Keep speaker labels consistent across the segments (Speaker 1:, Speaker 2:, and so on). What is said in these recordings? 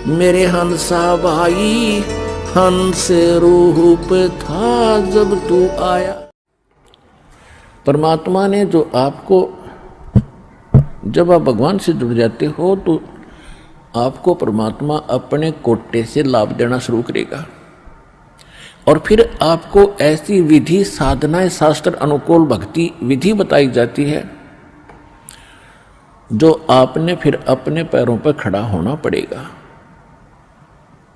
Speaker 1: मेरे हंसा भाई हंस रूप था जब तू आया। परमात्मा ने जो आपको, जब आप भगवान से जुड़ जाते हो तो आपको परमात्मा अपने कोटे से लाभ देना शुरू करेगा और फिर आपको ऐसी विधि साधनाएं, शास्त्र अनुकूल भक्ति विधि बताई जाती है जो आपने फिर अपने पैरों पर खड़ा होना पड़ेगा।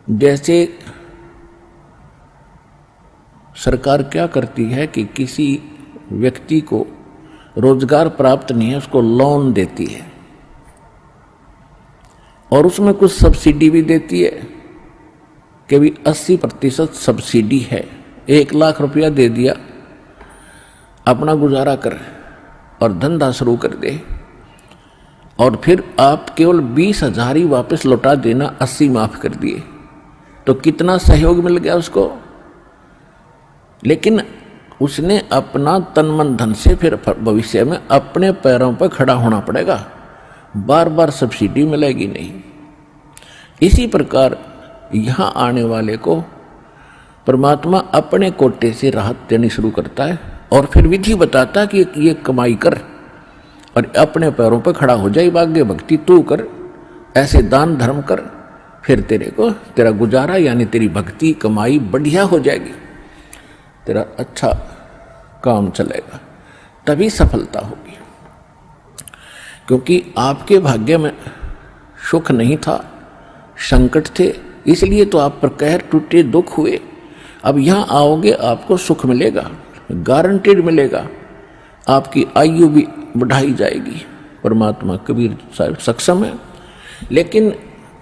Speaker 1: जैसे सरकार क्या करती है कि किसी व्यक्ति को रोजगार प्राप्त नहीं है, उसको लोन देती है और उसमें कुछ सब्सिडी भी देती है कि भी 80% सब्सिडी है। 1 लाख रुपया दे दिया, अपना गुजारा कर और धंधा शुरू कर दे और फिर आप केवल 20,000 ही वापस लौटा देना, 80 माफ कर दिए, तो कितना सहयोग मिल गया उसको। लेकिन उसने अपना तन मन धन से फिर भविष्य में अपने पैरों पर खड़ा होना पड़ेगा, बार बार सब्सिडी मिलेगी नहीं। इसी प्रकार यहाँ आने वाले को परमात्मा अपने कोटे से राहत देनी शुरू करता है और फिर विधि बताता है कि ये कमाई कर और अपने पैरों पर खड़ा हो जाए, भाग्य भक्ति तू कर, ऐसे दान धर्म कर, फिर तेरा गुजारा यानी तेरी भक्ति कमाई बढ़िया हो जाएगी, तेरा अच्छा काम चलेगा, तभी सफलता होगी। क्योंकि आपके भाग्य में सुख नहीं था, संकट थे, इसलिए तो आप पर कहर टूटे, दुख हुए। अब यहाँ आओगे आपको सुख मिलेगा, गारंटेड मिलेगा, आपकी आयु भी बढ़ाई जाएगी। परमात्मा कबीर साहब सक्षम है। लेकिन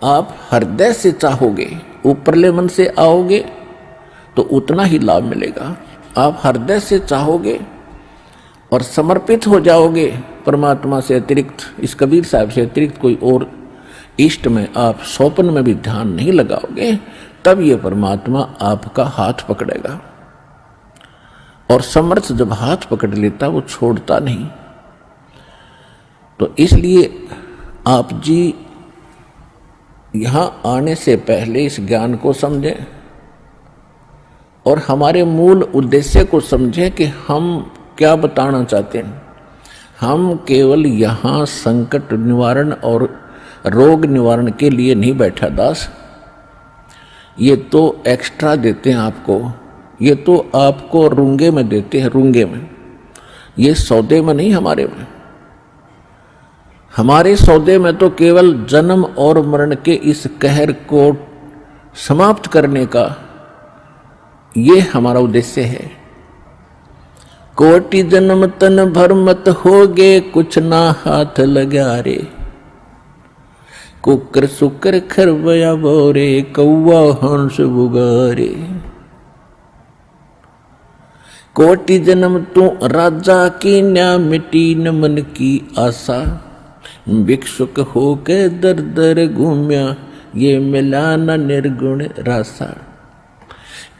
Speaker 1: आप हृदय से चाहोगे, ऊपरले मन से आओगे तो उतना ही लाभ मिलेगा। आप हृदय से चाहोगे और समर्पित हो जाओगे परमात्मा से अतिरिक्त, इस कबीर साहब से अतिरिक्त कोई और इष्ट में आप स्वप्न में भी ध्यान नहीं लगाओगे, तब ये परमात्मा आपका हाथ पकड़ेगा। और समर्थ जब हाथ पकड़ लेता वो छोड़ता नहीं। तो इसलिए आप जी यहाँ आने से पहले इस ज्ञान को समझें और हमारे मूल उद्देश्य को समझें कि हम क्या बताना चाहते हैं। हम केवल यहाँ संकट निवारण और रोग निवारण के लिए नहीं बैठा दास, ये तो एक्स्ट्रा देते हैं आपको, ये तो आपको रूंगे में देते हैं, रूंगे में, ये सौदे में नहीं। हमारे सौदे में तो केवल जन्म और मरण के इस कहर को समाप्त करने का ये हमारा उद्देश्य है। कोटि जन्म तन भर मत होगे, कुछ ना हाथ लगा रे, कुकर सुकर खरबया बोरे, कौवा हंस बुगारे। कोटि जन्म तू राजा की न्या, मिटी न मन की आशा, भिक्षुक होके दर दर घूम्या, ये मिला न निर्गुण रासा।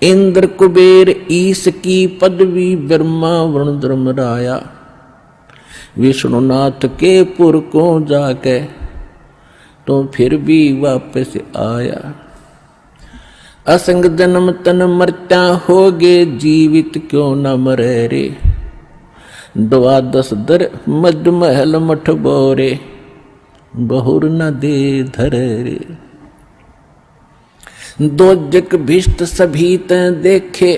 Speaker 1: इंद्र कुबेर ईश की पदवी, ब्रह्मा वरुण धर्मराया, विष्णुनाथ के पुर को जाके तो फिर भी वापस आया। असंग जन्म तन मरत्या होगे, जीवित क्यों न मरे रे, 12 दर मद महल मठ बोरे, बहुर न दे धरे रे। 2 जग भिष्ट सभी ते देखे,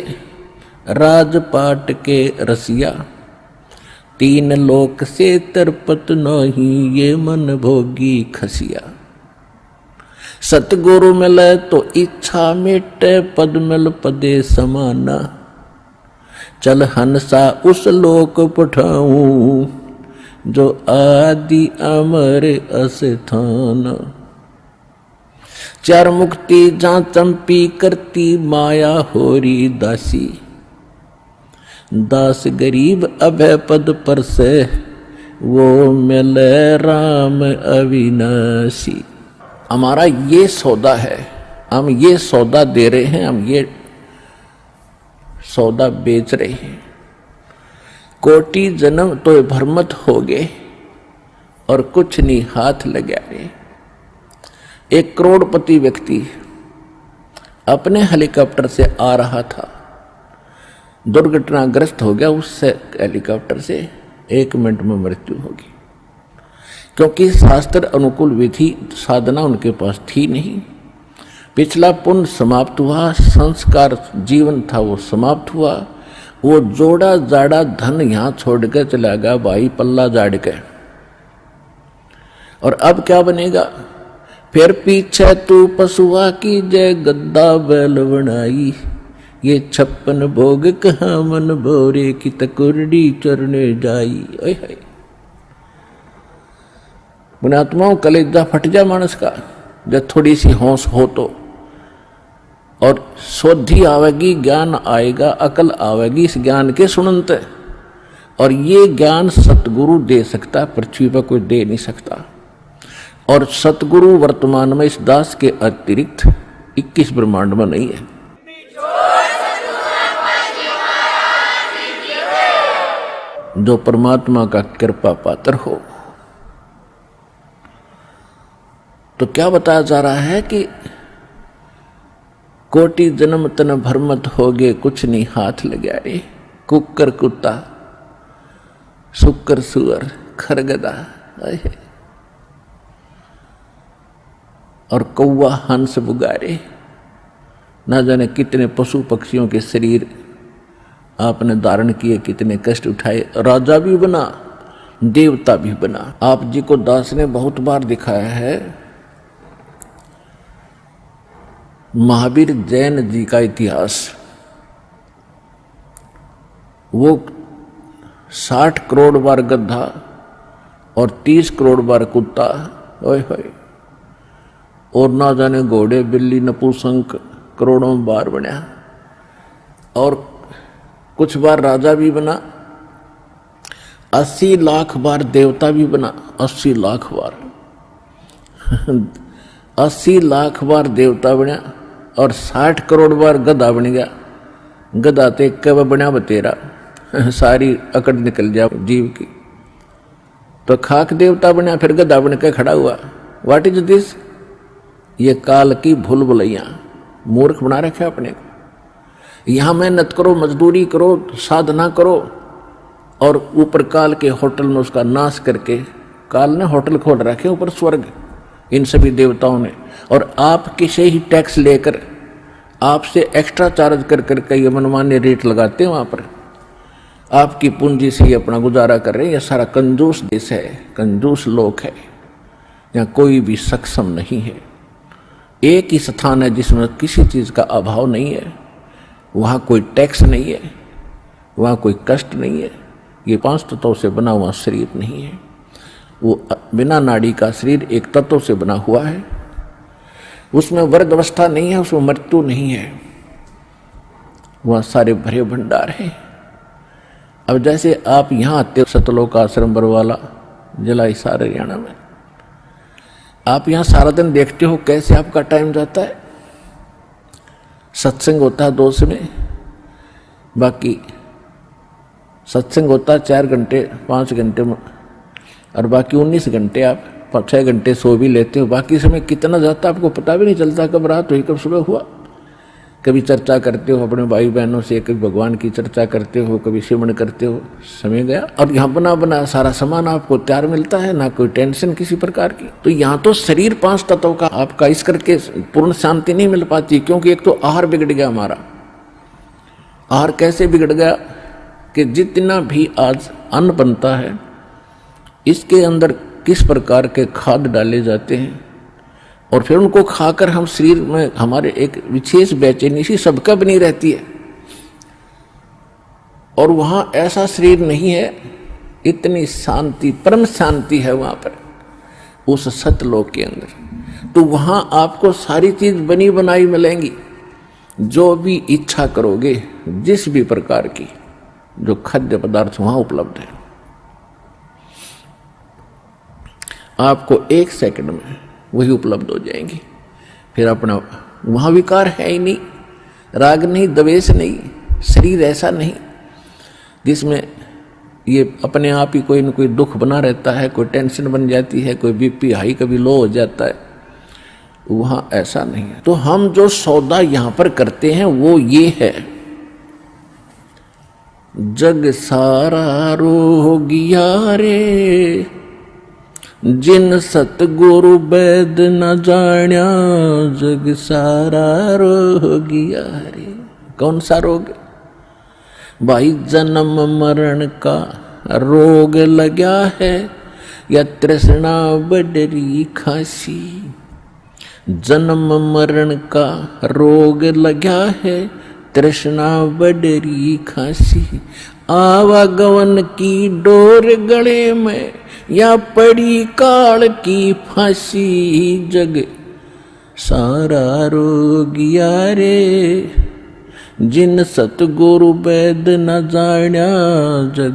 Speaker 1: राजपाट के रसिया, 3 लोक से तरपत नहीं, ये मन भोगी खसिया। सतगुरु मिले तो इच्छा मिटे, पद मिल पदे समाना, चल हंसा उस लोक पठाऊं, जो आदि अमर अस्थान। 4 मुक्ति जहाँ चंपी करती, माया होरी दासी, दास गरीब अभय पद पर से, वो मिले राम अविनाशी। हमारा ये सौदा है, हम ये सौदा दे रहे हैं, हम ये सौदा बेच रहे हैं। कोटि जन्म तो भ्रमत हो गए और कुछ नहीं हाथ लगा रे। एक करोड़पति व्यक्ति अपने हेलीकॉप्टर से आ रहा था, दुर्घटनाग्रस्त हो गया, उससे हेलीकॉप्टर से 1 मिनट में मृत्यु होगी, क्योंकि शास्त्र अनुकूल विधि साधना उनके पास थी नहीं। पिछला पुण्य समाप्त हुआ, संस्कार जीवन था वो समाप्त हुआ, वो जोड़ा जाड़ा धन यहां छोड़ के चला गया भाई, पल्ला जाड़ के। और अब क्या बनेगा? फिर पीछे तू पशुआ की जय गद्दा बैल बनाई, ये 56 भोग कहाँ मन भोरे की तकुरडी चरने जाई। ओए हाय पुण्यात्माओं, कलेजा फट जा मानस का जब थोड़ी सी होश हो तो, और शोधी आवेगी, ज्ञान आएगा, अकल आवेगी इस ज्ञान के सुनते। और ये ज्ञान सतगुरु दे सकता, पृथ्वी पर कोई दे नहीं सकता। और सतगुरु वर्तमान में इस दास के अतिरिक्त 21 ब्रह्मांड में नहीं है। जो परमात्मा का कृपा पात्र हो। तो क्या बताया जा रहा है कि कोटि जन्म तन भरमत हो गए, कुछ नहीं हाथ लगा रे। कुकर कुत्ता, सुकर सुअर, खरगदा और कौवा हंस बुगारे, ना जाने कितने पशु पक्षियों के शरीर आपने धारण किए, कितने कष्ट उठाए। राजा भी बना, देवता भी बना। आप जी को दास ने बहुत बार दिखाया है महावीर जैन जी का इतिहास। वो 60 करोड़ बार गधा और 30 करोड़ बार कुत्ता, ओए होए, और ना जाने घोड़े बिल्ली नपुंसक करोड़ों बार बना। और कुछ बार राजा भी बना, 80 लाख बार देवता भी बना, 80 लाख बार 80 लाख बार देवता बना और 60 करोड़ बार गधा बन गया। गधा ते कब बना बतेरा, सारी अकड़ निकल जा जीव की। तो खाक देवता बना, फिर गधा बन के खड़ा हुआ। What is this? ये काल की भूल भुलैया, मूर्ख बना रखे अपने को। यहां मेहनत करो, मजदूरी करो, साधना करो, और ऊपर काल के होटल में उसका नाश करके, काल ने होटल खोल रखे ऊपर स्वर्ग इन सभी देवताओं ने, और आपके से ही टैक्स लेकर आपसे एक्स्ट्रा चार्ज कर करके ये मनमान्य रेट लगाते हैं। वहां पर आपकी पूंजी से ही अपना गुजारा कर रहे हैं। यह सारा कंजूस देश है, कंजूस लोक है, यहाँ कोई भी सक्षम नहीं है। एक ही स्थान है जिसमें किसी चीज का अभाव नहीं है, वहां कोई टैक्स नहीं है, वहां कोई कष्ट नहीं है। ये 5 तत्वों से बना हुआ शरीर नहीं है, वो बिना नाड़ी का शरीर एक तत्व से बना हुआ है। उसमें वर्ग अवस्था नहीं है, उसमें मृत्यु नहीं है, वहां सारे भरे भंडार हैं। अब जैसे आप यहां आते हो सतलोक आश्रम बरवाला, जिला हिसार, हरियाणा में, आप यहां सारा दिन देखते हो कैसे आपका टाइम जाता है। सत्संग होता है 2 समय, बाकी सत्संग होता है 4 घंटे 5 घंटे में, और बाकी 19 घंटे आप 6 घंटे सो भी लेते हो। बाकी समय कितना जाता है आपको पता भी नहीं चलता, कब रात हुई कब सुबह हुआ। कभी चर्चा करते हो अपने भाई बहनों से, कभी भगवान की चर्चा करते हो, कभी सिमरन करते हो, समय गया। और यहाँ बना बना सारा सामान आपको तैयार मिलता है, ना कोई टेंशन किसी प्रकार की। तो यहाँ तो शरीर 5 तत्वों का आपका इस करके पूर्ण शांति नहीं मिल पाती, क्योंकि एक तो आहार बिगड़ गया हमारा। आहार कैसे बिगड़ गया कि जितना भी आज अन्न बनता है, इसके अंदर किस प्रकार के खाद डाले जाते हैं, और फिर उनको खाकर हम शरीर में हमारे एक विशेष बेचैनी सी सबका बनी रहती है। और वहां ऐसा शरीर नहीं है, इतनी शांति, परम शांति है वहां पर उस सतलोक के अंदर। तो वहां आपको सारी चीज बनी बनाई मिलेंगी, जो भी इच्छा करोगे, जिस भी प्रकार की जो खाद्य पदार्थ वहां उपलब्ध है, आपको 1 सेकंड में वही उपलब्ध हो जाएंगी। फिर अपना वहां विकार है ही नहीं, राग नहीं, द्वेष नहीं, शरीर ऐसा नहीं जिसमें ये अपने आप ही कोई न कोई दुख बना रहता है, कोई टेंशन बन जाती है, कोई बीपी हाई कभी लो हो जाता है। वहां ऐसा नहीं है। तो हम जो सौदा यहां पर करते हैं वो ये है, जग सारा रोगिया रे, जिन सतगुरु वैद न जाण्या, जग सारा रोगिया रे। कौन सा रोग? भाई जन्म मरण का रोग लगा है, या तृष्णा बडरी खासी। जन्म मरण का रोग लगा है, तृष्णा बडरी खासी। आवागमन की डोर गले में, या पड़ी काल की फांसी। जग सारा रोगिया रे, जिन सतगुरु वैद न जाण्या, जग